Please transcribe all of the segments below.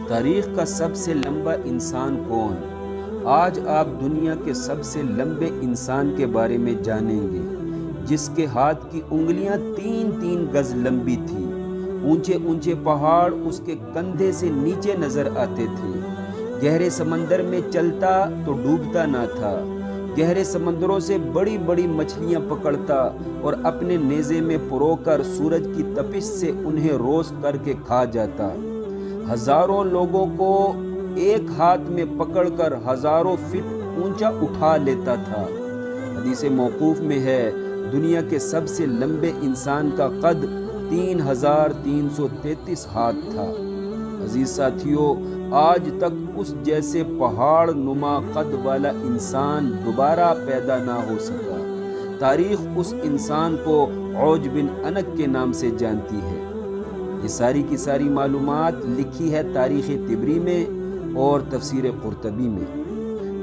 تاریخ کا سب سے لمبا انسان کون؟ آج آپ دنیا کے سب سے لمبے انسان کے بارے میں جانیں گے، جس کے ہاتھ کی انگلیاں 3 گز لمبی تھی۔ اونچے اونچے پہاڑ اس کے کندھے سے نیچے نظر آتے تھے۔ گہرے سمندر میں چلتا تو ڈوبتا نہ تھا۔ گہرے سمندروں سے بڑی بڑی مچھلیاں پکڑتا اور اپنے نیزے میں پرو کر سورج کی تپش سے انہیں روست کر کے کھا جاتا۔ ہزاروں لوگوں کو ایک ہاتھ میں پکڑ کر ہزاروں فٹ اونچا اٹھا لیتا تھا۔ حدیث موقوف میں ہے، دنیا کے سب سے لمبے انسان کا قد 3333 ہاتھ تھا۔ عزیز ساتھیوں، آج تک اس جیسے پہاڑ نما قد والا انسان دوبارہ پیدا نہ ہو سکا۔ تاریخ اس انسان کو عوج بن عنق کے نام سے جانتی ہے۔ یہ ساری کی ساری معلومات لکھی ہے تاریخ طبری میں اور تفسیر قرطبی میں۔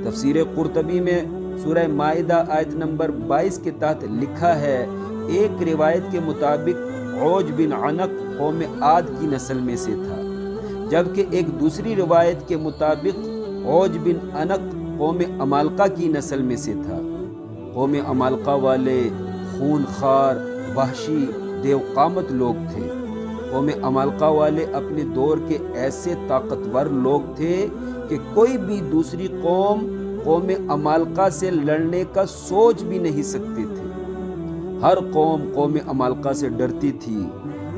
تفسیر قرطبی میں سورہ مائدہ آیت نمبر 22 کے تحت لکھا ہے، ایک روایت کے مطابق عوج بن عنق قوم عاد کی نسل میں سے تھا، جبکہ ایک دوسری روایت کے مطابق عوج بن عنق قوم عمالقہ کی نسل میں سے تھا۔ قوم عمالقہ والے خون خوار، وحشی، دیو قامت لوگ تھے۔ قوم عمالقہ والے اپنے دور کے ایسے طاقتور لوگ تھے کہ کوئی بھی دوسری قوم عمالقہ سے لڑنے کا سوچ بھی نہیں سکتے تھے۔ ہر قوم عمالقہ سے ڈرتی تھی۔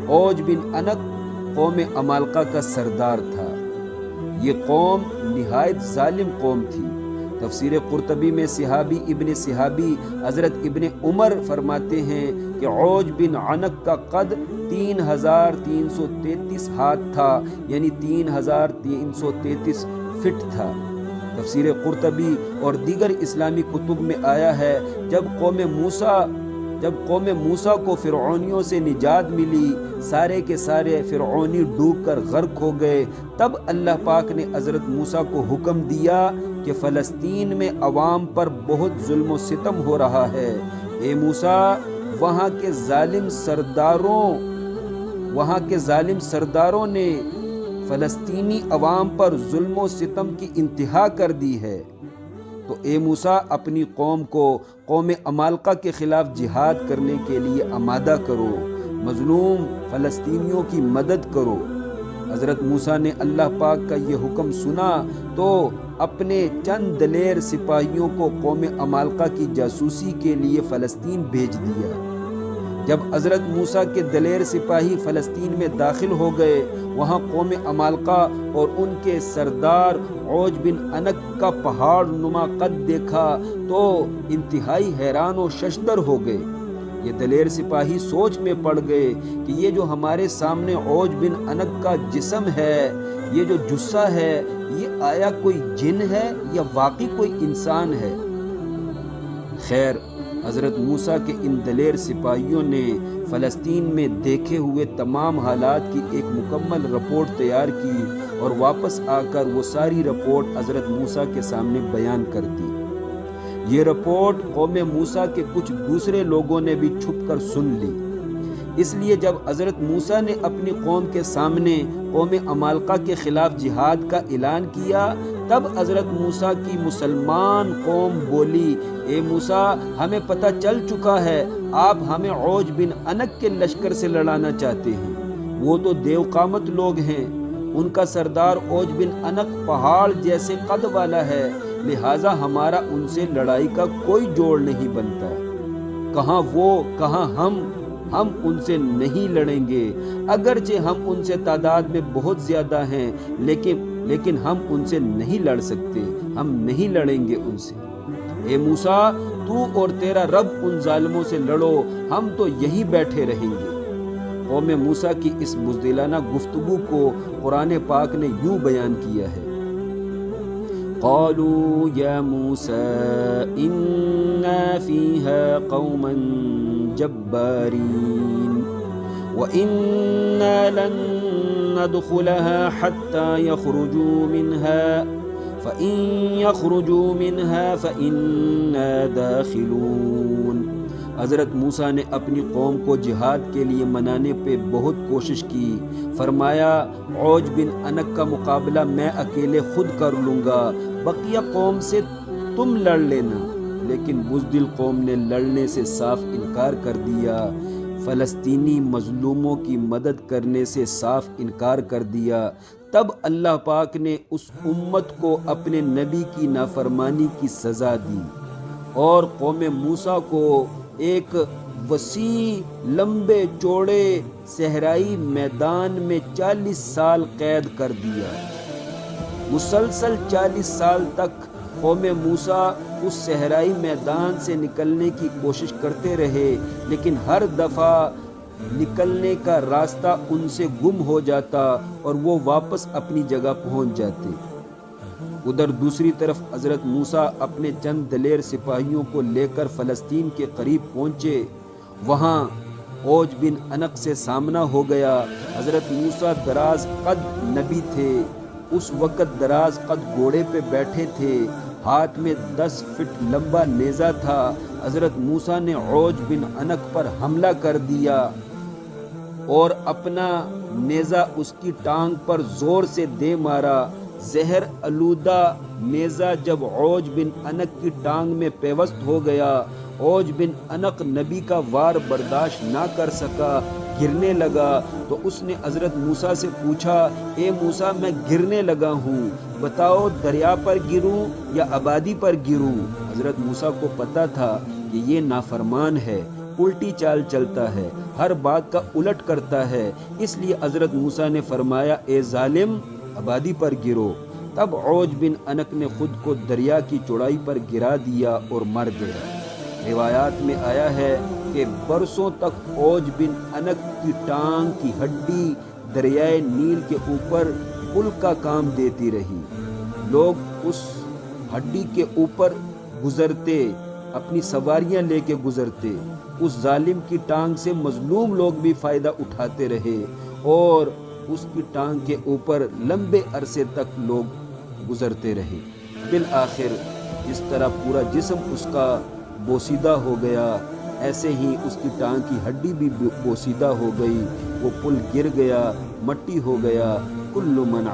عوج بن عنق قوم عمالقہ کا سردار تھا۔ یہ قوم نہایت ظالم قوم تھی۔ تفسیر قرطبی میں صحابی ابن صحابی حضرت ابن عمر فرماتے ہیں کہ عوج بن عنق کا قد 3333 ہاتھ تھا، یعنی 3333 فٹ تھا۔ تفسیر قرطبی اور دیگر اسلامی کتب میں آیا ہے، جب قوم موسیٰ کو فرعونیوں سے نجات ملی، سارے کے سارے فرعونی ڈوب کر غرق ہو گئے، تب اللہ پاک نے حضرت موسیٰ کو حکم دیا کہ فلسطین میں عوام پر بہت ظلم و ستم ہو رہا ہے، اے موسیٰ وہاں کے ظالم سرداروں نے فلسطینی عوام پر ظلم و ستم کی انتہا کر دی ہے، تو اے موسیٰ اپنی قوم کو قوم عمالقہ کے خلاف جہاد کرنے کے لیے آمادہ کرو، مظلوم فلسطینیوں کی مدد کرو۔ حضرت موسیٰ نے اللہ پاک کا یہ حکم سنا تو اپنے چند دلیر سپاہیوں کو قوم عمالقہ کی جاسوسی کے لیے فلسطین بھیج دیا۔ جب حضرت موسیٰ کے دلیر سپاہی فلسطین میں داخل ہو گئے، وہاں قوم عمالقہ اور ان کے سردار عوج بن عنق کا پہاڑ نما قد دیکھا تو انتہائی حیران و ششدر ہو گئے۔ یہ دلیر سپاہی سوچ میں پڑ گئے کہ یہ جو ہمارے سامنے عوج بن عنق کا جسم ہے، یہ جو جثہ ہے، یہ آیا کوئی جن ہے یا واقعی کوئی انسان ہے؟ خیر، حضرت موسیٰ کے ان دلیر سپاہیوں نے فلسطین میں دیکھے ہوئے تمام حالات کی ایک مکمل رپورٹ تیار کی اور واپس آ کر وہ ساری رپورٹ حضرت موسیٰ کے سامنے بیان کر دی۔ یہ رپورٹ قوم موسیٰ کے کچھ دوسرے لوگوں نے بھی چھپ کر سن لی۔ اس لیے جب حضرت موسیٰ نے اپنی قوم کے سامنے قوم عمالقہ کے خلاف جہاد کا اعلان کیا، تب حضرت موسیٰ کی مسلمان قوم بولی، اے موسیٰ ہمیں پتہ چل چکا ہے، آپ ہمیں عوج بن عنق کے لشکر سے لڑانا چاہتے ہیں۔ وہ تو دیو قامت لوگ ہیں، ان کا سردار عوج بن عنق پہاڑ جیسے قد والا ہے، لہٰذا ہمارا ان سے لڑائی کا کوئی جوڑ نہیں بنتا۔ کہاں وہ کہاں ہم ان سے نہیں لڑیں گے، اگرچہ ہم ان سے تعداد میں بہت زیادہ ہیں، لیکن ہم ان سے نہیں لڑ سکتے، ہم نہیں لڑیں گے ان سے۔ اے موسیٰ تو اور تیرا رب ان ظالموں سے لڑو، ہم تو یہی بیٹھے رہیں گے۔ قوم موسیٰ کی اس بزدلانہ گفتگو کو قرآن پاک نے یوں بیان کیا ہے، قالوا یا موسیٰ انا فیہا قوما جبارین وَإِنَّا لَن نَّدْخُلَهَا حَتَّى يَخْرُجُوا مِنْهَا فَإِن يَخْرُجُوا مِنْهَا فَإِنَّا دَاخِلُونَ۔ حضرت موسیٰ نے اپنی قوم کو جہاد کے لیے منانے پہ بہت کوشش کی. فرمایا عوج بن انق کا مقابلہ میں اکیلے خود کر لوں گا، بقیہ قوم سے تم لڑ لینا. لیکن بزدل قوم نے لڑنے سے صاف انکار کر دیا، فلسطینی مظلوموں کی مدد کرنے سے صاف انکار کر دیا. تب اللہ پاک نے اس امت کو اپنے نبی کی نافرمانی کی سزا دی اور قوم موسیٰ کو ایک وسیع لمبے چوڑے صحرائی میدان میں 40 سال قید کر دیا. مسلسل 40 سال تک قوم موسیٰ اس صحرائی میدان سے نکلنے کی کوشش کرتے رہے، لیکن ہر دفعہ نکلنے کا راستہ ان سے گم ہو جاتا اور وہ واپس اپنی جگہ پہنچ جاتے. ادھر دوسری طرف حضرت موسیٰ اپنے چند دلیر سپاہیوں کو لے کر فلسطین کے قریب پہنچے. وہاں عوج بن انق سے سامنا ہو گیا. حضرت موسیٰ دراز قد نبی تھے، اس وقت دراز قد گھوڑے پہ بیٹھے تھے، ہاتھ میں 10 فٹ لمبا نیزہ تھا. حضرت موسیٰ نے عوج بن انق پر حملہ کر دیا اور اپنا نیزہ اس کی ٹانگ پر زور سے دے مارا. زہر آلودہ نیزہ جب عوج بن انق کی ٹانگ میں پیوست ہو گیا، عوج بن انق نبی کا وار برداشت نہ کر سکا، گرنے لگا. تو اس نے حضرت موسیٰ سے پوچھا، اے موسیٰ میں گرنے لگا ہوں، بتاؤ دریا پر گروں یا آبادی پر گروں؟ حضرت موسیٰ کو پتا تھا کہ یہ نافرمان ہے، الٹی چال چلتا ہے، ہر بات کا الٹ کرتا ہے. اس لیے حضرت موسیٰ نے فرمایا اے ظالم آبادی پر گرو. تب عوج بن انق نے خود کو دریا کی چوڑائی پر گرا دیا اور مر گیا. روایات میں آیا ہے کہ برسوں تک عوج بن انق کی ٹانگ کی ہڈی دریائے نیل کے اوپر پل کا کام دیتی رہی. لوگ اس ہڈی کے اوپر گزرتے، اپنی سواریاں لے کے گزرتے. اس ظالم کی ٹانگ سے مظلوم لوگ بھی فائدہ اٹھاتے رہے اور اس کی ٹانگ کے اوپر لمبے عرصے تک لوگ گزرتے رہے. بالآخر جس طرح پورا جسم اس کا بوسیدہ ہو گیا، ایسے ہی اس کی ٹانگ کی ہڈی بھی بوسیدہ ہو گئی. وہ پل گر گیا، مٹی ہو گیا. کل من